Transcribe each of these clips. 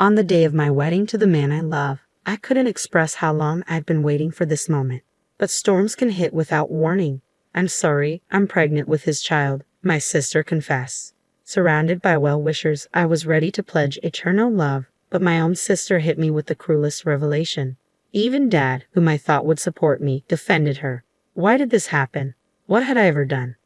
On the day of my wedding to the man I love, I couldn't express how long I'd been waiting for this moment. But storms can hit without warning. I'm sorry, I'm pregnant with his child, my sister confessed. Surrounded by well-wishers, I was ready to pledge eternal love, but my own sister hit me with the cruelest revelation. Even Dad, whom I thought would support me, defended her. Why did this happen? What had I ever done?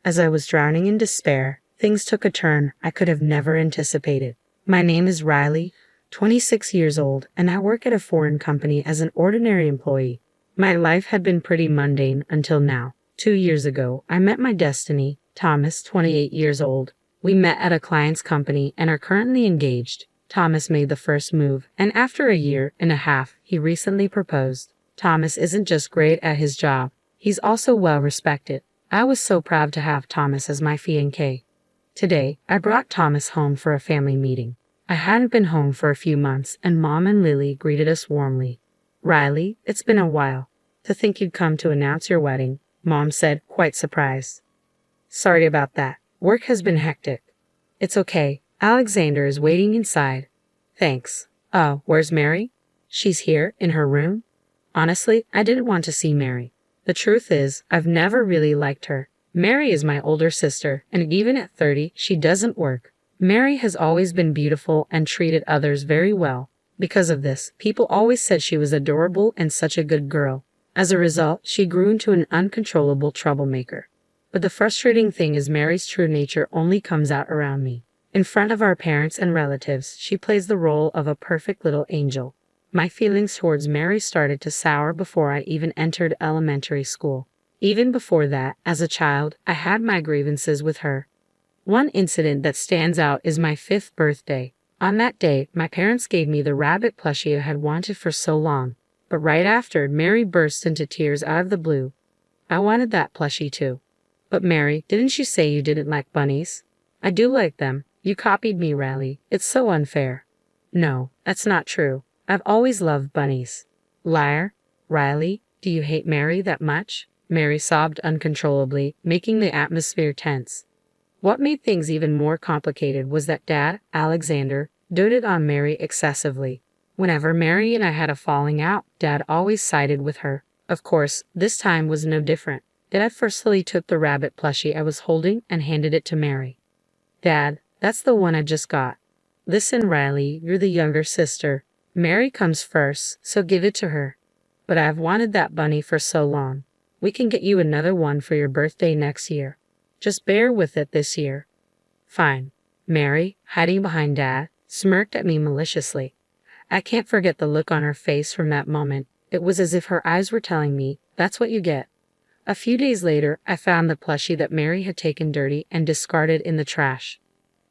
As I was drowning in despair, things took a turn I could have never anticipated. My name is Riley, 26 years old, and I work at a foreign company as an ordinary employee. My life had been pretty mundane until now. 2 years ago, I met my destiny, Thomas, 28 years old. We met at a client's company and are currently engaged. Thomas made the first move, and after a year and a half, he recently proposed. Thomas isn't just great at his job, he's also well respected. I was so proud to have Thomas as my fiancé. Today, I brought Thomas home for a family meeting. I hadn't been home for a few months, and Mom and Lily greeted us warmly. "Riley, it's been a while. To think you'd come to announce your wedding," Mom said, quite surprised. "Sorry about that. Work has been hectic." "It's okay. Alexander is waiting inside." "Thanks. Oh, where's Mary?" "She's here, in her room." Honestly, I didn't want to see Mary. The truth is, I've never really liked her. Mary is my older sister, and even at 30, she doesn't work. Mary has always been beautiful and treated others very well. Because of this, people always said she was adorable and such a good girl. As a result, she grew into an uncontrollable troublemaker. But the frustrating thing is Mary's true nature only comes out around me. In front of our parents and relatives, she plays the role of a perfect little angel. My feelings towards Mary started to sour before I even entered elementary school. Even before that, as a child, I had my grievances with her. One incident that stands out is my 5th birthday. On that day, my parents gave me the rabbit plushie I had wanted for so long. But right after, Mary burst into tears out of the blue. I wanted that plushie too. "But Mary, didn't you say you didn't like bunnies?" "I do like them. You copied me, Riley. It's so unfair." "No, that's not true. I've always loved bunnies." "Liar. Riley, do you hate Mary that much?" Mary sobbed uncontrollably, making the atmosphere tense. What made things even more complicated was that Dad, Alexander, doted on Mary excessively. Whenever Mary and I had a falling out, Dad always sided with her. Of course, this time was no different. Dad forcefully took the rabbit plushie I was holding and handed it to Mary. "Dad, that's the one I just got. Listen, Riley, you're the younger sister. Mary comes first, so give it to her. But I've wanted that bunny for so long. We can get you another one for your birthday next year. Just bear with it this year." "Fine." Mary, hiding behind Dad, smirked at me maliciously. I can't forget the look on her face from that moment. It was as if her eyes were telling me, "That's what you get." A few days later, I found the plushie that Mary had taken dirty and discarded in the trash.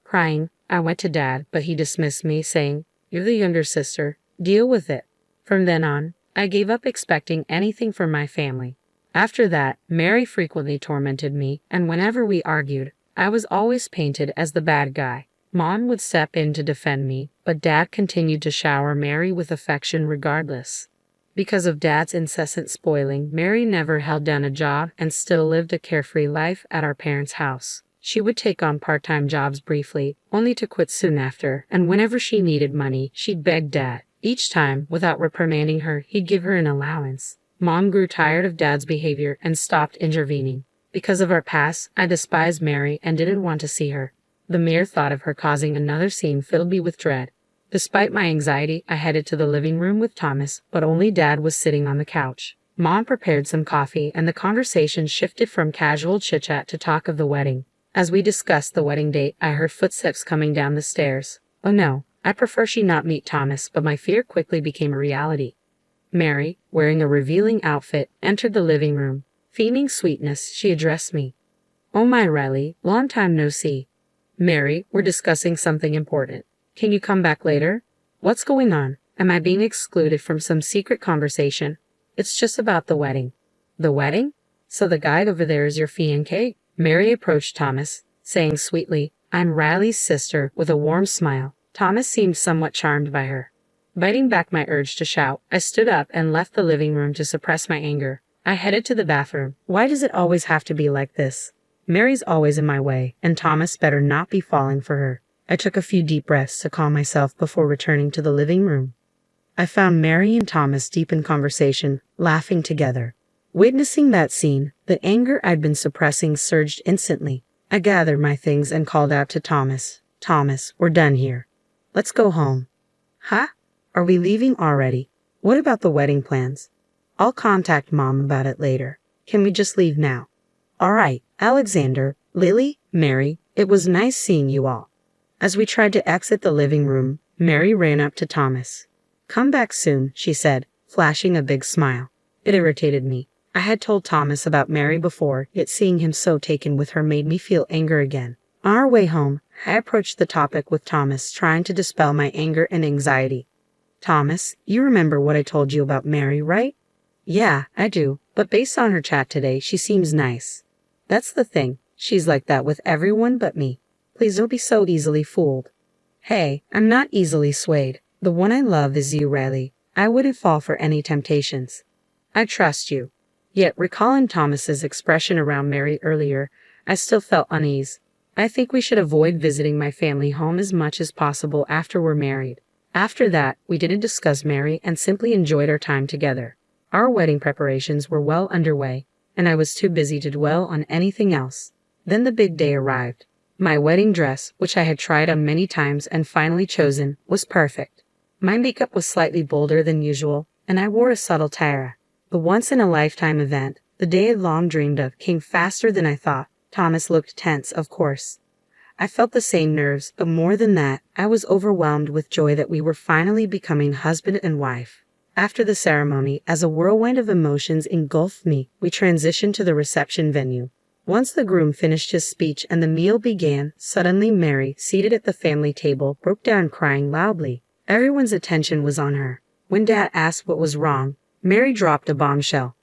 Crying, I went to Dad, but he dismissed me, saying, "You're the younger sister. Deal with it." From then on, I gave up expecting anything from my family. After that, Mary frequently tormented me, and whenever we argued, I was always painted as the bad guy. Mom would step in to defend me, but Dad continued to shower Mary with affection regardless. Because of Dad's incessant spoiling, Mary never held down a job and still lived a carefree life at our parents' house. She would take on part-time jobs briefly, only to quit soon after, and whenever she needed money, she'd beg Dad. Each time, without reprimanding her, he'd give her an allowance. Mom grew tired of Dad's behavior and stopped intervening. Because of our past, I despised Mary and didn't want to see her. The mere thought of her causing another scene filled me with dread. Despite my anxiety, I headed to the living room with Thomas, but only Dad was sitting on the couch. Mom prepared some coffee, and the conversation shifted from casual chit-chat to talk of the wedding. As we discussed the wedding date, I heard footsteps coming down the stairs. Oh no, I prefer she not meet Thomas, but my fear quickly became a reality. Mary, wearing a revealing outfit, entered the living room. Feigning sweetness, she addressed me. "Oh my, Riley, long time no see." "Mary, we're discussing something important. Can you come back later?" "What's going on? Am I being excluded from some secret conversation?" "It's just about the wedding." "The wedding? So the guy over there is your fiancé?" Mary approached Thomas, saying sweetly, "I'm Riley's sister," with a warm smile. Thomas seemed somewhat charmed by her. Biting back my urge to shout, I stood up and left the living room to suppress my anger. I headed to the bathroom. Why does it always have to be like this? Mary's always in my way, and Thomas better not be falling for her. I took a few deep breaths to calm myself before returning to the living room. I found Mary and Thomas deep in conversation, laughing together. Witnessing that scene, the anger I'd been suppressing surged instantly. I gathered my things and called out to Thomas. Thomas, we're done here. Let's go home. Huh? Are we leaving already? What about the wedding plans? I'll contact Mom about it later. Can we just leave now? All right, Alexander, Lily, Mary, it was nice seeing you all. As we tried to exit the living room, Mary ran up to Thomas. Come back soon, she said, flashing a big smile. It irritated me. I had told Thomas about Mary before, yet seeing him so taken with her made me feel anger again. On our way home, I approached the topic with Thomas, trying to dispel my anger and anxiety. Thomas, you remember what I told you about Mary, right? Yeah, I do, but based on her chat today, she seems nice. That's the thing, she's like that with everyone but me. Please don't be so easily fooled. Hey, I'm not easily swayed. The one I love is you, Riley. I wouldn't fall for any temptations. I trust you. Yet, recalling Thomas's expression around Mary earlier, I still felt unease. I think we should avoid visiting my family home as much as possible after we're married. After that, we didn't discuss Mary and simply enjoyed our time together. Our wedding preparations were well underway, and I was too busy to dwell on anything else. Then the big day arrived. My wedding dress, which I had tried on many times and finally chosen, was perfect. My makeup was slightly bolder than usual, and I wore a subtle tiara. The once-in-a-lifetime event, the day I'd long dreamed of, came faster than I thought. Thomas looked tense, of course. I felt the same nerves, but more than that, I was overwhelmed with joy that we were finally becoming husband and wife. After the ceremony, as a whirlwind of emotions engulfed me, we transitioned to the reception venue. Once the groom finished his speech and the meal began, suddenly Mary, seated at the family table, broke down crying loudly. Everyone's attention was on her. When Dad asked what was wrong, Mary dropped a bombshell.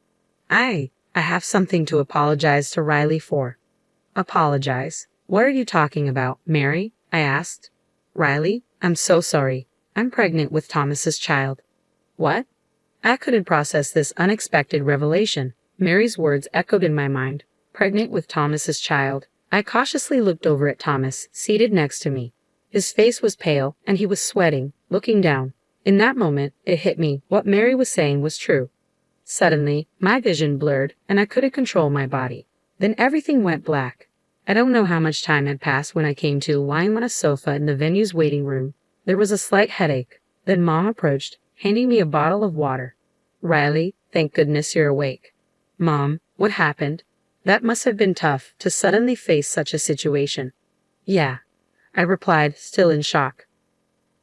I have something to apologize to Riley for. Apologize? What are you talking about, Mary? I asked. Riley, I'm so sorry. I'm pregnant with Thomas's child. What? I couldn't process this unexpected revelation. Mary's words echoed in my mind. Pregnant with Thomas's child. I cautiously looked over at Thomas, seated next to me. His face was pale, and he was sweating, looking down. In that moment, it hit me. What Mary was saying was true. Suddenly, my vision blurred, and I couldn't control my body. Then everything went black. I don't know how much time had passed when I came to lying on a sofa in the venue's waiting room. There was a slight headache. Then Mom approached, handing me a bottle of water. Riley, thank goodness you're awake. Mom, what happened? That must have been tough, to suddenly face such a situation. Yeah, I replied, still in shock.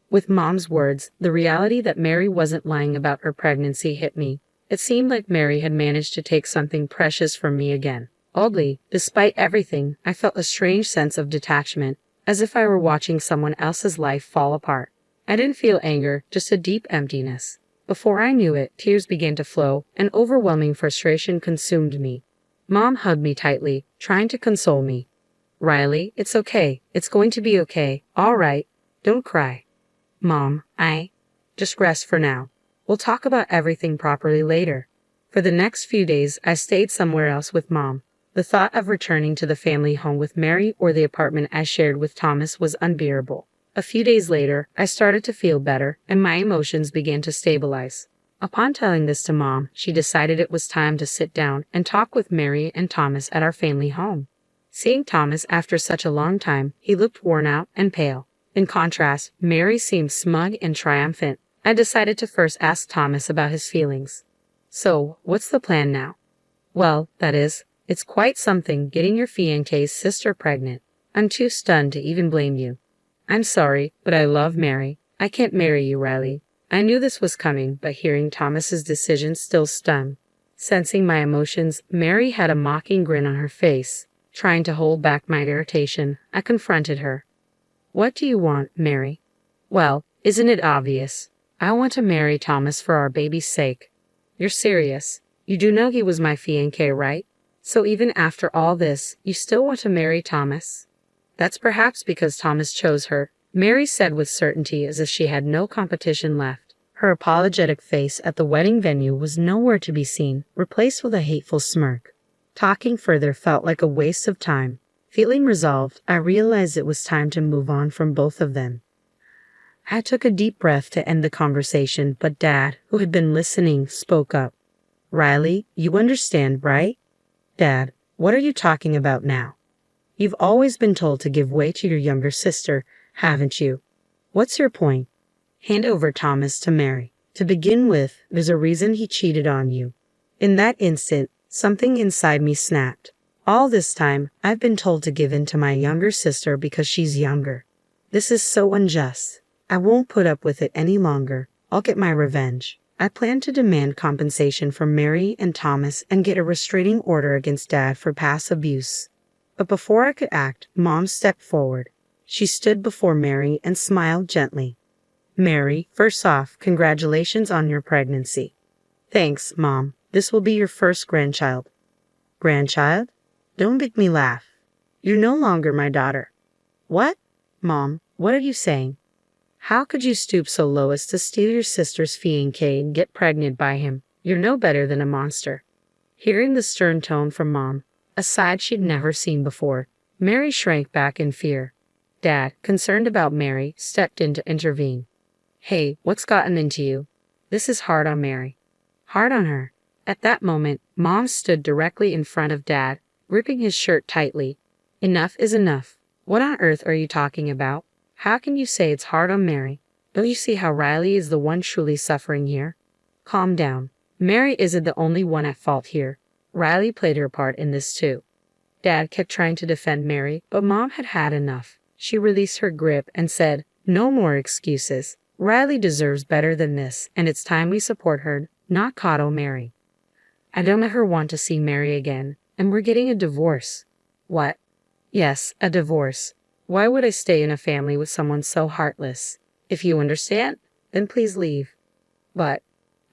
With Mom's words, the reality that Mary wasn't lying about her pregnancy hit me. It seemed like Mary had managed to take something precious from me again. Oddly, despite everything, I felt a strange sense of detachment, as if I were watching someone else's life fall apart. I didn't feel anger, just a deep emptiness. Before I knew it, tears began to flow, and overwhelming frustration consumed me. Mom hugged me tightly, trying to console me. Riley, it's okay. It's going to be okay. All right. Don't cry. Mom, just rest for now. We'll talk about everything properly later. For the next few days, I stayed somewhere else with Mom. The thought of returning to the family home with Mary or the apartment I shared with Thomas was unbearable. A few days later, I started to feel better, and my emotions began to stabilize. Upon telling this to Mom, she decided it was time to sit down and talk with Mary and Thomas at our family home. Seeing Thomas after such a long time, he looked worn out and pale. In contrast, Mary seemed smug and triumphant. I decided to first ask Thomas about his feelings. So, what's the plan now? Well, that is, it's quite something getting your fiancé's sister pregnant. I'm too stunned to even blame you. I'm sorry, but I love Mary. I can't marry you, Riley. I knew this was coming, but hearing Thomas's decision still stung. Sensing my emotions, Mary had a mocking grin on her face. Trying to hold back my irritation, I confronted her. What do you want, Mary? Well, isn't it obvious? I want to marry Thomas for our baby's sake. You're serious. You do know he was my fiancé, right? So even after all this, you still want to marry Thomas? That's perhaps because Thomas chose her, Mary said with certainty as if she had no competition left. Her apologetic face at the wedding venue was nowhere to be seen, replaced with a hateful smirk. Talking further felt like a waste of time. Feeling resolved, I realized it was time to move on from both of them. I took a deep breath to end the conversation, but Dad, who had been listening, spoke up. Riley, you understand, right? Dad, what are you talking about now? You've always been told to give way to your younger sister, haven't you? What's your point? Hand over Thomas to Mary. To begin with, there's a reason he cheated on you. In that instant, something inside me snapped. All this time, I've been told to give in to my younger sister because she's younger. This is so unjust. I won't put up with it any longer. I'll get my revenge. I plan to demand compensation from Mary and Thomas and get a restraining order against Dad for past abuse. But before I could act, Mom stepped forward. She stood before Mary and smiled gently. Mary, first off, congratulations on your pregnancy. Thanks, Mom. This will be your first grandchild. Grandchild? Don't make me laugh. You're no longer my daughter. What? Mom, what are you saying? How could you stoop so low as to steal your sister's fiancé and get pregnant by him? You're no better than a monster. Hearing the stern tone from Mom, a side she'd never seen before, Mary shrank back in fear. Dad, concerned about Mary, stepped in to intervene. Hey, what's gotten into you? This is hard on Mary. Hard on her. At that moment, Mom stood directly in front of Dad, gripping his shirt tightly. Enough is enough. What on earth are you talking about? How can you say it's hard on Mary? Don't you see how Riley is the one truly suffering here? Calm down. Mary isn't the only one at fault here. Riley played her part in this too. Dad kept trying to defend Mary, but Mom had had enough. She released her grip and said, no more excuses. Riley deserves better than this, and it's time we support her, not coddle Mary. I don't ever want to see Mary again, and we're getting a divorce. What? Yes, a divorce. Why would I stay in a family with someone so heartless? If you understand, then please leave. But,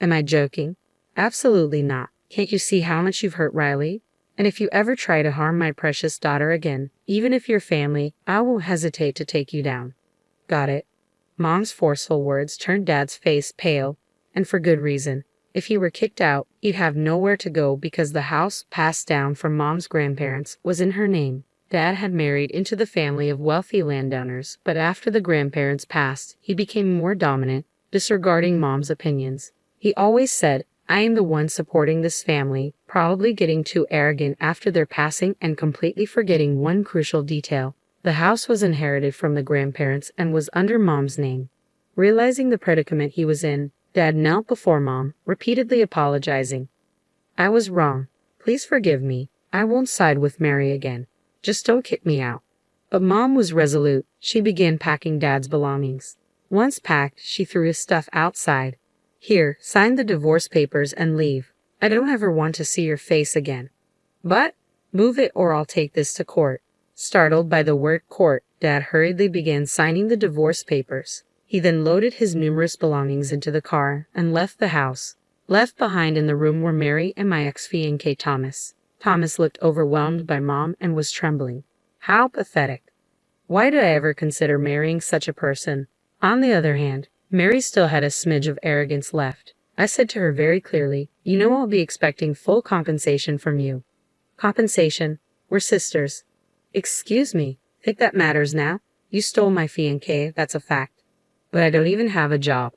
am I joking? Absolutely not. Can't you see how much you've hurt Riley? And if you ever try to harm my precious daughter again, even if you're family, I won't hesitate to take you down. Got it? Mom's forceful words turned Dad's face pale, and for good reason. If he were kicked out, he'd have nowhere to go because the house, passed down from Mom's grandparents, was in her name. Dad had married into the family of wealthy landowners, but after the grandparents passed, he became more dominant, disregarding Mom's opinions. He always said, I am the one supporting this family, probably getting too arrogant after their passing and completely forgetting one crucial detail. The house was inherited from the grandparents and was under Mom's name. Realizing the predicament he was in, Dad knelt before Mom, repeatedly apologizing. I was wrong. Please forgive me. I won't side with Mary again. Just don't kick me out. But Mom was resolute. She began packing Dad's belongings. Once packed, she threw his stuff outside. Here, sign the divorce papers and leave. I don't ever want to see your face again. But, move it or I'll take this to court. Startled by the word court, Dad hurriedly began signing the divorce papers. He then loaded his numerous belongings into the car and left the house. Left behind in the room were Mary and my ex-fiancé Thomas. Thomas looked overwhelmed by Mom and was trembling. How pathetic. Why did I ever consider marrying such a person? On the other hand, Mary still had a smidge of arrogance left. I said to her very clearly, you know I'll be expecting full compensation from you. Compensation? We're sisters. Excuse me, think that matters now? You stole my fiancé, that's a fact. But I don't even have a job.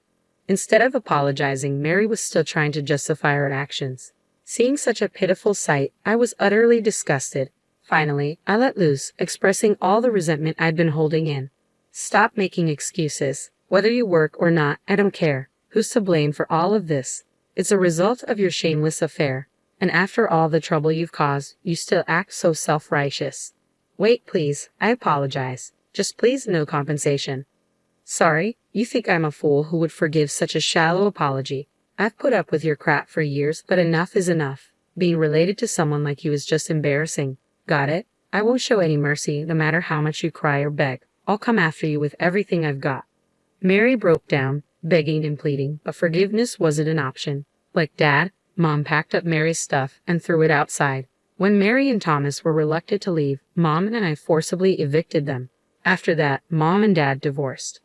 Instead of apologizing, Mary was still trying to justify her actions. Seeing such a pitiful sight, I was utterly disgusted. Finally, I let loose, expressing all the resentment I'd been holding in. Stop making excuses. Whether you work or not, I don't care. Who's to blame for all of this? It's a result of your shameless affair. And after all the trouble you've caused, you still act so self-righteous. Wait, please. I apologize. Just please no compensation. Sorry, you think I'm a fool who would forgive such a shallow apology. I've put up with your crap for years, but enough is enough. Being related to someone like you is just embarrassing. Got it? I won't show any mercy, no matter how much you cry or beg. I'll come after you with everything I've got. Mary broke down, begging and pleading, but forgiveness wasn't an option. Like Dad, Mom packed up Mary's stuff and threw it outside. When Mary and Thomas were reluctant to leave, Mom and I forcibly evicted them. After that, Mom and Dad divorced.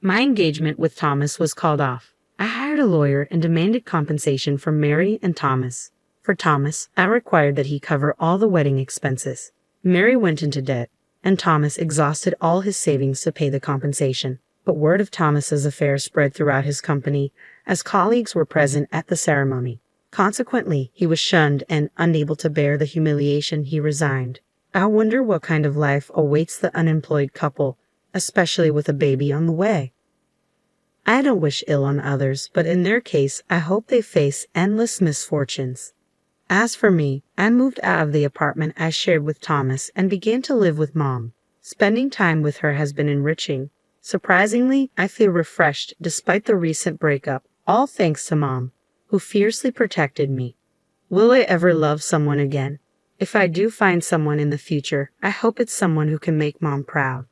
My engagement with Thomas was called off. I hired a lawyer and demanded compensation from Mary and Thomas. For Thomas, I required that he cover all the wedding expenses. Mary went into debt, and Thomas exhausted all his savings to pay the compensation. But word of Thomas's affair spread throughout his company, as colleagues were present at the ceremony. Consequently, he was shunned, and, unable to bear the humiliation, he resigned. I wonder what kind of life awaits the unemployed couple, especially with a baby on the way. I don't wish ill on others, but in their case, I hope they face endless misfortunes. As for me, I moved out of the apartment I shared with Thomas and began to live with Mom. Spending time with her has been enriching. Surprisingly, I feel refreshed despite the recent breakup, all thanks to Mom, who fiercely protected me. Will I ever love someone again? If I do find someone in the future, I hope it's someone who can make Mom proud.